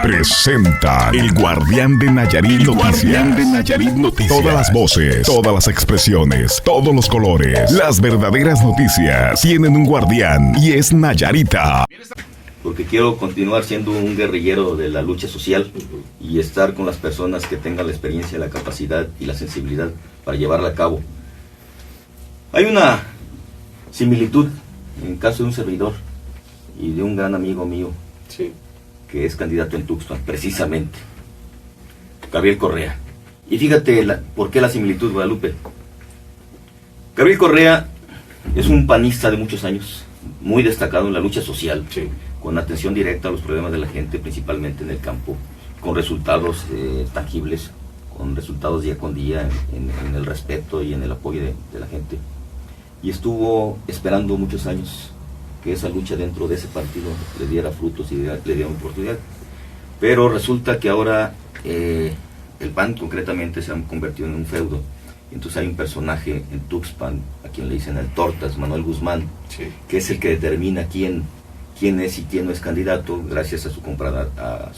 Presenta El Guardián de Nayarit Noticias. Todas las voces, todas las expresiones, todos los colores. Las verdaderas noticias tienen un guardián y es Nayarita. Porque quiero continuar siendo un guerrillero de la lucha social y estar con las personas que tengan la experiencia, la capacidad y la sensibilidad para llevarla a cabo. Hay una similitud en caso de un servidor y de un gran amigo mío, sí, que es candidato en Tuxpan, precisamente, Gabriel Correa. Y fíjate por qué la similitud, Guadalupe. Gabriel Correa es un panista de muchos años, muy destacado en la lucha social, sí, con atención directa a los problemas de la gente, principalmente en el campo, con resultados tangibles, con resultados día con día en el respeto y en el apoyo de la gente. Y estuvo esperando muchos años que esa lucha dentro de ese partido le diera frutos y le diera oportunidad. Pero resulta que ahora el PAN concretamente se ha convertido en un feudo. Entonces hay un personaje en Tuxpan, a quien le dicen el Tortas, Manuel Guzmán, sí, que es el que determina quién es y quién no es candidato, gracias a su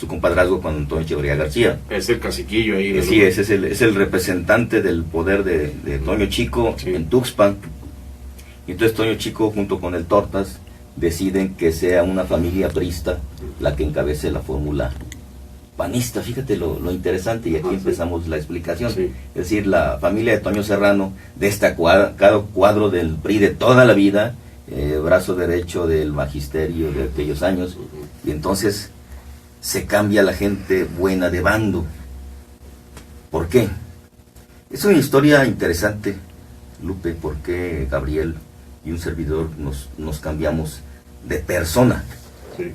compadrazgo con Antonio Echeverría García. es el caciquillo ahí. Sí, es el representante del poder de Toño Chico, sí, en Tuxpan. Y entonces Toño Chico junto con el Tortas deciden que sea una familia priista la que encabece la fórmula panista. Fíjate lo interesante, y aquí empezamos la explicación. Sí. Es decir, la familia de Toño Serrano, de este cuadro del PRI de toda la vida, brazo derecho del magisterio de aquellos años, y entonces se cambia la gente buena de bando. ¿Por qué? Es una historia interesante, Lupe, porque Gabriel y un servidor nos cambiamos de persona. Sí.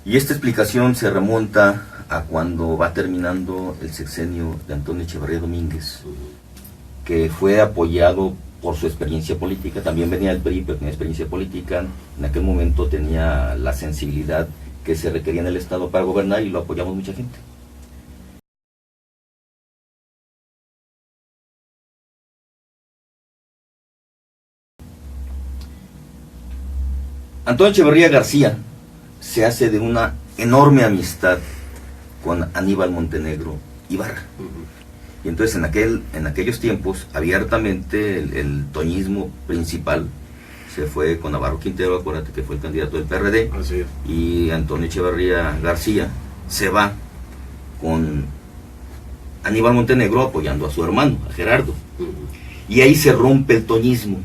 Y esta explicación se remonta a cuando va terminando el sexenio de Antonio Echeverría Domínguez, que fue apoyado por su experiencia política. También venía del PRI, pero tenía experiencia política. En aquel momento tenía la sensibilidad que se requería en el Estado para gobernar, y lo apoyamos mucha gente. Antonio Echeverría García se hace de una enorme amistad con Aníbal Montenegro Ibarra. Y entonces en aquellos tiempos, abiertamente, el toñismo principal se fue con Navarro Quintero, acuérdate que fue el candidato del PRD, así es, y Antonio Echeverría García se va con Aníbal Montenegro apoyando a su hermano, a Gerardo. Y ahí se rompe el toñismo,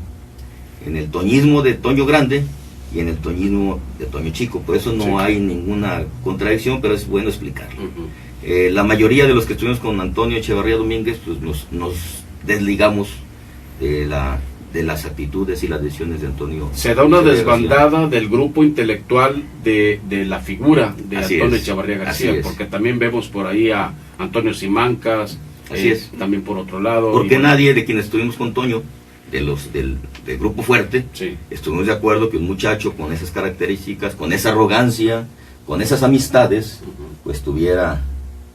en el toñismo de Toño Grande y en el toñismo de Toño Chico. Por eso no hay ninguna contradicción, pero es bueno explicarlo. La mayoría de los que estuvimos con Antonio Echeverría Domínguez, pues nos desligamos de las actitudes y las decisiones de Antonio. Se da una desbandada del grupo intelectual de la figura de Así Antonio es. Echeverría García, Así es. porque también vemos por ahí a Antonio Simancas, Así es. también por otro lado. Porque y bueno, nadie de quienes estuvimos con Toño, del Grupo Fuerte, sí, estuvimos de acuerdo que un muchacho con esas características, con esa arrogancia, con esas amistades, pues tuviera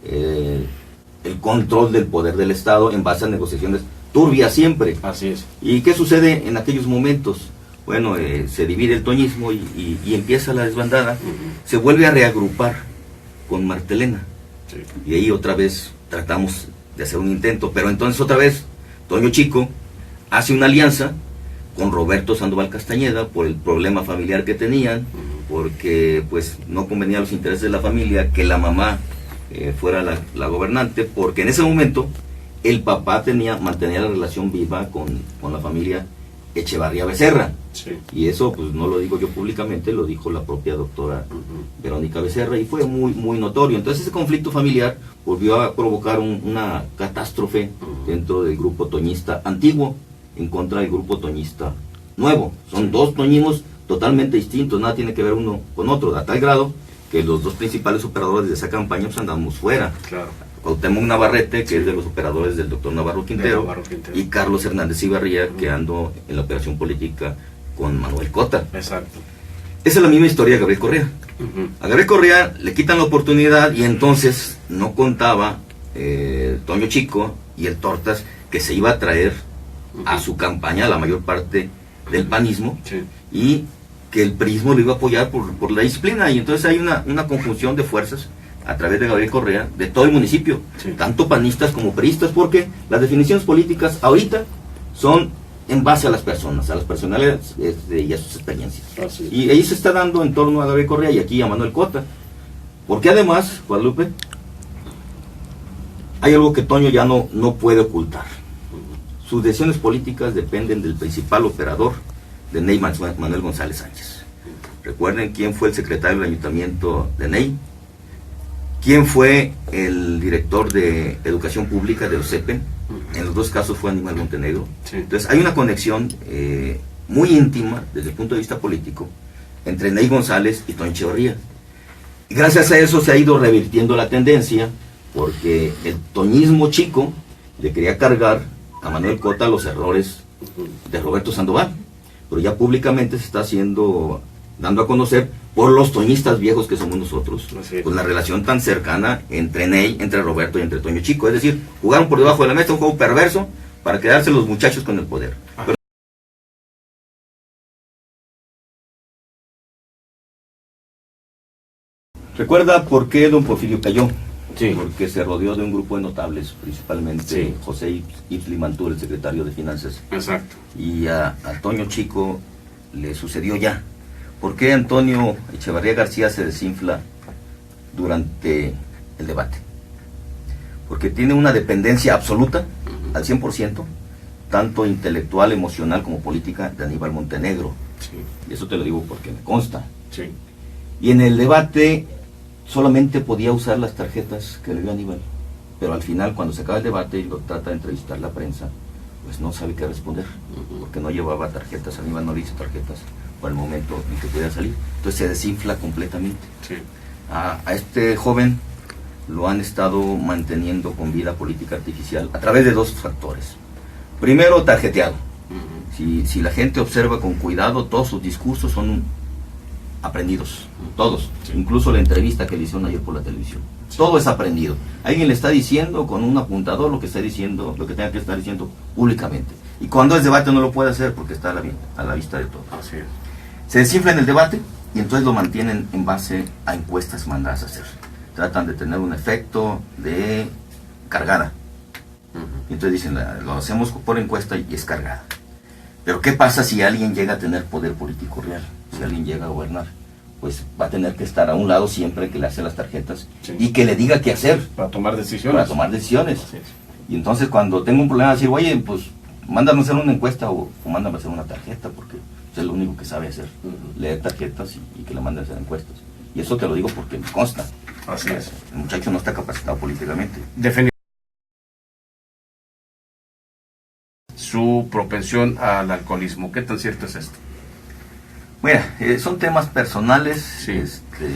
el control del poder del Estado en base a negociaciones turbias siempre. así es. ¿Y qué sucede en aquellos momentos? Bueno, se divide el toñismo y empieza la desbandada. Se vuelve a reagrupar con Martelena. Sí. Y ahí otra vez tratamos de hacer un intento, pero entonces otra vez Toño Chico hace una alianza con Roberto Sandoval Castañeda por el problema familiar que tenían, porque pues no convenía a los intereses de la familia que la mamá fuera la gobernante, porque en ese momento el papá mantenía la relación viva con la familia Echevarría Becerra. Sí. Y eso pues no lo digo yo públicamente, lo dijo la propia doctora Verónica Becerra, y fue muy, muy notorio. Entonces ese conflicto familiar volvió a provocar una catástrofe dentro del grupo toñista antiguo en contra del grupo toñista nuevo. Son dos toñismos totalmente distintos, nada tiene que ver uno con otro, a tal grado que los dos principales operadores de esa campaña pues andamos fuera. Claro. Cuauhtémoc Navarrete, que es de los operadores del doctor Navarro Quintero, y Carlos Hernández Ibarría, que ando en la operación política con Manuel Cota. Exacto. Esa es la misma historia de Gabriel Correa. A Gabriel Correa le quitan la oportunidad, y entonces no contaba Toño Chico y el Tortas que se iba a traer a su campaña la mayor parte del panismo, Sí. y que el prismo lo iba a apoyar por la disciplina, y entonces hay una conjunción de fuerzas a través de Gabriel Correa, de todo el municipio, Sí. tanto panistas como priistas, porque las definiciones políticas ahorita son en base a las personas, a las personalidades y a sus experiencias. Así es. Y ahí se está dando en torno a Gabriel Correa y aquí a Manuel Cota, porque además, Guadalupe, hay algo que Toño ya no puede ocultar. Sus decisiones políticas dependen del principal operador de Ney, Manuel González Sánchez. Recuerden quién fue el secretario del ayuntamiento de Ney, quién fue el director de educación pública de OSEPEN. En los dos casos fue Aníbal Montenegro. Sí. Entonces hay una conexión muy íntima desde el punto de vista político entre Ney González y Toño Echeverría. Y gracias a eso se ha ido revirtiendo la tendencia, porque el toñismo chico le quería cargar a Manuel Cota los errores de Roberto Sandoval, pero ya públicamente se está dando a conocer por los toñistas viejos que somos nosotros, Así es. con la relación tan cercana entre Ney, entre Roberto y entre Toño Chico. Es decir, jugaron por debajo de la mesa un juego perverso para quedarse los muchachos con el poder. Pero ¿recuerda por qué don Porfirio cayó? Sí. Porque se rodeó de un grupo de notables, principalmente Sí. José Ifli Mantur, el secretario de Finanzas, Exacto. y a Toño Chico le sucedió ya. ¿Por qué Antonio Echevarría García se desinfla durante el debate? Porque tiene una dependencia absoluta, al 100%, tanto intelectual, emocional como política, de Aníbal Montenegro. Sí. Y eso te lo digo porque me consta. Sí. Y en el debate solamente podía usar las tarjetas que le dio Aníbal. Pero al final, cuando se acaba el debate y lo trata de entrevistar la prensa, pues no sabe qué responder, porque no llevaba tarjetas. Aníbal no le hizo tarjetas por el momento en que pudiera salir. Entonces se desinfla completamente. Sí. A este joven lo han estado manteniendo con vida política artificial a través de dos factores. Primero, tarjeteado. Si la gente observa con cuidado, todos sus discursos son aprendidos, todos, Sí. incluso la entrevista que le hicieron ayer por la televisión, todo es aprendido. Alguien le está diciendo con un apuntador lo que está diciendo, lo que tenga que estar diciendo públicamente, y cuando es debate no lo puede hacer porque está a la vista de todos. Así es. Se desinfla en el debate y entonces lo mantienen en base a encuestas mandadas a hacer. Tratan de tener un efecto de cargada. Y entonces dicen, lo hacemos por encuesta y es cargada. Pero ¿qué pasa si alguien llega a tener poder político real? Si alguien llega a gobernar, pues va a tener que estar a un lado siempre que le hace las tarjetas, Sí. y que le diga qué hacer Para tomar decisiones. para tomar decisiones. Así es. Y entonces cuando tengo un problema, decir, oye, pues mándame a hacer una encuesta o mándame a hacer una tarjeta, porque es lo único que sabe hacer, leer tarjetas y que le manden a hacer encuestas. Y eso te lo digo porque me consta. Así es. El muchacho no está capacitado políticamente. Su propensión al alcoholismo. ¿Qué tan cierto es esto? Mira, son temas personales, Sí.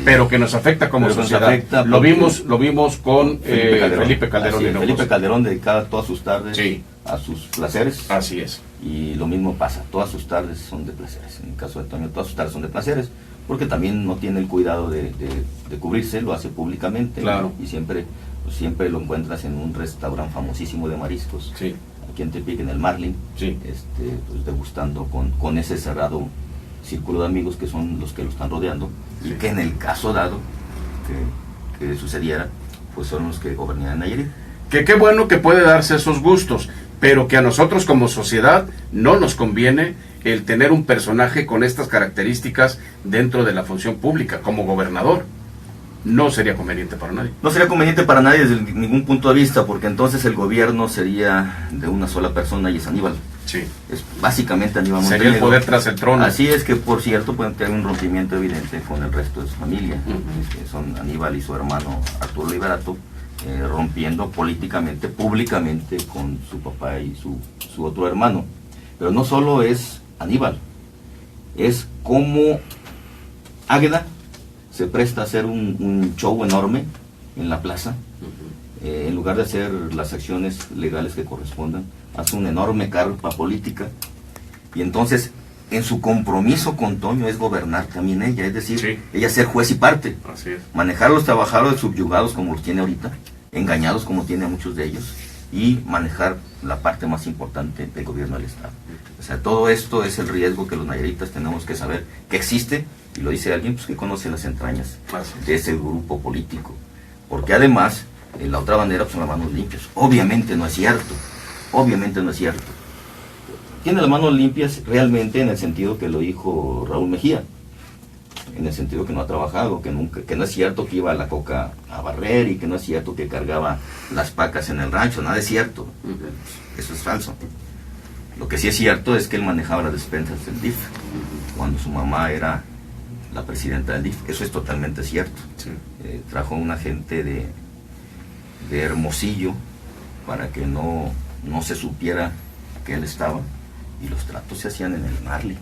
Pero que nos afecta como Pero nos sociedad. afecta lo porque- vimos con Felipe Calderón. Así es, Hinojosa. Felipe Calderón dedicaba todas sus tardes Sí. a sus placeres. Así es. Y lo mismo pasa, todas sus tardes son de placeres. En el caso de Toño, todas sus tardes son de placeres, porque también no tiene el cuidado de cubrirse, lo hace públicamente. Claro. Y siempre lo encuentras en un restaurante famosísimo de mariscos, Sí. aquí en Tepic, en el Marlin, Sí. pues degustando con ese cerrado círculo de amigos que son los que lo están rodeando, y Sí. que en el caso dado que sucediera, pues son los que gobernaban Nayarit. Que qué bueno que puede darse esos gustos, pero que a nosotros como sociedad no nos conviene el tener un personaje con estas características dentro de la función pública, como gobernador. No sería conveniente para nadie. No sería conveniente para nadie desde ningún punto de vista, porque entonces el gobierno sería de una sola persona y es Aníbal. Sí. Es básicamente Aníbal Sería el Montenegro. poder tras el trono. Así es que, por cierto, pueden tener un rompimiento evidente con el resto de su familia. Ujú. Son Aníbal y su hermano Arturo Liberato, rompiendo políticamente, públicamente con su papá y su otro hermano. Pero no solo es Aníbal, es como Águeda se presta a hacer un show enorme en la plaza. En lugar de hacer las acciones legales que correspondan, hace una enorme carpa política, y entonces en su compromiso con Toño es gobernar también ella, es decir, Sí. ella ser juez y parte, Así es. manejar a los trabajadores subyugados como los tiene ahorita, engañados como tiene a muchos de ellos, y manejar la parte más importante del gobierno del Estado. O sea, todo esto es el riesgo que los nayaritas tenemos que saber que existe, y lo dice alguien pues, que conoce las entrañas de ese grupo político. Porque además, en la otra bandera pues, son las manos limpias. Obviamente no es cierto. Obviamente no es cierto. Tiene las manos limpias realmente en el sentido que lo dijo Raúl Mejía. En el sentido que no ha trabajado, que no es cierto que iba a la coca a barrer y que no es cierto que cargaba las pacas en el rancho, nada es cierto. Eso es falso. Lo que sí es cierto es que él manejaba las despensas del DIF cuando su mamá era la presidenta del DIF. Eso es totalmente cierto. Sí. Trajo a una gente de Hermosillo para que no se supiera que él estaba, y los tratos se hacían en el Marley.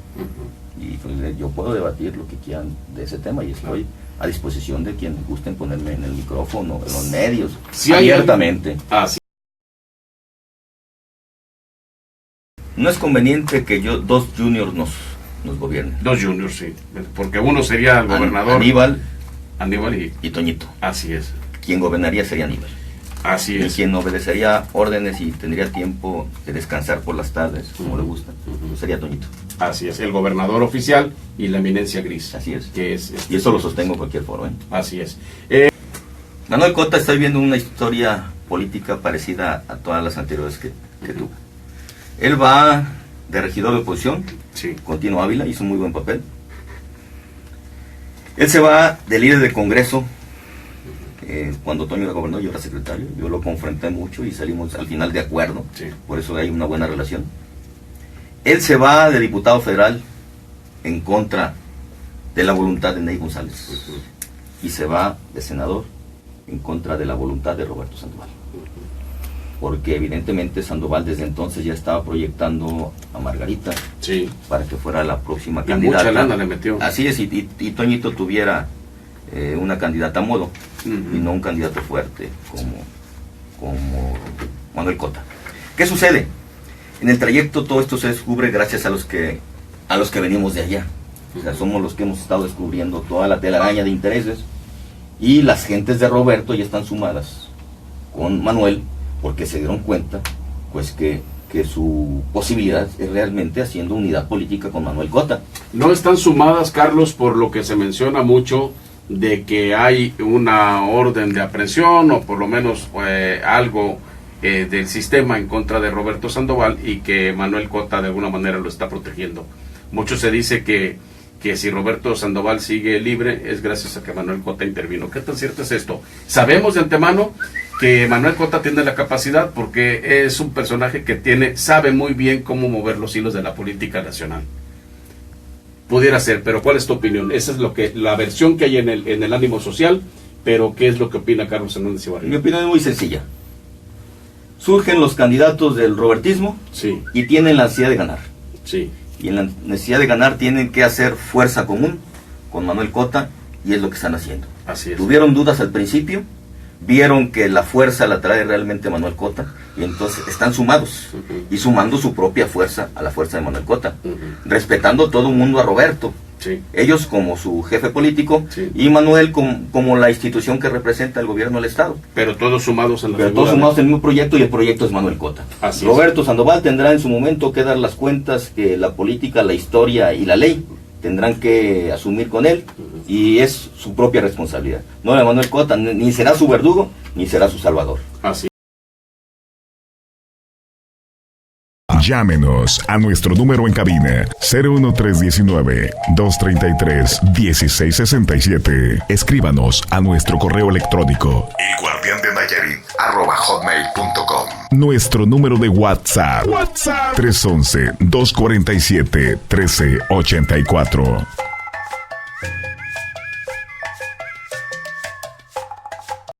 Y pues, yo puedo debatir lo que quieran de ese tema y estoy a disposición de quienes gusten ponerme en el micrófono, en los medios, sí, abiertamente. Sí. No es conveniente que dos juniors nos gobiernen. Dos juniors, sí. Porque uno sería el gobernador. Aníbal y Toñito. Así es. Quien gobernaría sería Aníbal. Así es. Y quien obedecería órdenes y tendría tiempo de descansar por las tardes, como le gusta, sería Toñito. Así es, el gobernador oficial y la eminencia gris. Así es. Y eso lo sostengo en cualquier foro. Así es. Manuel Cota está viviendo una historia política parecida a todas las anteriores que tuvo. Él va de regidor de oposición, con Tino Ávila, hizo un muy buen papel. Él se va de líder de Congreso, cuando Toño era gobernador, yo era secretario, yo lo confronté mucho y salimos al final de acuerdo, por eso hay una buena relación. Él se va de diputado federal en contra de la voluntad de Ney González, y se va de senador en contra de la voluntad de Roberto Sandoval, porque evidentemente Sandoval desde entonces ya estaba proyectando a Margarita para que fuera la próxima candidata. Mucha lana le metió. Así es, y Toñito tuviera una candidata a modo, y no un candidato fuerte como Manuel Cota. ¿Qué sucede? En el trayecto todo esto se descubre gracias a los que venimos de allá. O sea, somos los que hemos estado descubriendo toda la telaraña de intereses, y las gentes de Roberto ya están sumadas con Manuel, porque se dieron cuenta pues que su posibilidad es realmente haciendo unidad política con Manuel Cota. No están sumadas, Carlos, por lo que se menciona mucho de que hay una orden de aprehensión o por lo menos algo del sistema en contra de Roberto Sandoval, y que Manuel Cota de alguna manera lo está protegiendo. Mucho se dice que si Roberto Sandoval sigue libre es gracias a que Manuel Cota intervino. ¿Qué tan cierto es esto? Sabemos de antemano que Manuel Cota tiene la capacidad, porque es un personaje que sabe muy bien cómo mover los hilos de la política nacional. Pudiera ser, pero ¿cuál es tu opinión? Esa es la versión que hay en el ánimo social, pero ¿qué es lo que opina Carlos Hernández Ibarra? Mi opinión es muy sencilla. Surgen los candidatos del robertismo y tienen la necesidad de ganar. Y en la necesidad de ganar tienen que hacer fuerza común con Manuel Cota, y es lo que están haciendo. Así es. Tuvieron dudas al principio, vieron que la fuerza la trae realmente Manuel Cota, y entonces están sumados, y sumando su propia fuerza a la fuerza de Manuel Cota, respetando todo el mundo a Roberto, ellos como su jefe político, y Manuel como la institución que representa el gobierno del Estado. Pero todos sumados en la Pero todos sumados en el mismo proyecto, y el proyecto es Manuel Cota. Roberto Sandoval tendrá en su momento que dar las cuentas que la política, la historia y la ley tendrán que asumir con él, y es su propia responsabilidad. No de Manuel Cota, ni será su verdugo, ni será su salvador. Así. Llámenos a nuestro número en cabina 01319-233-1667. Escríbanos a nuestro correo electrónico elguardiandenayarit@hotmail.com. Nuestro número de WhatsApp 311-247-1384.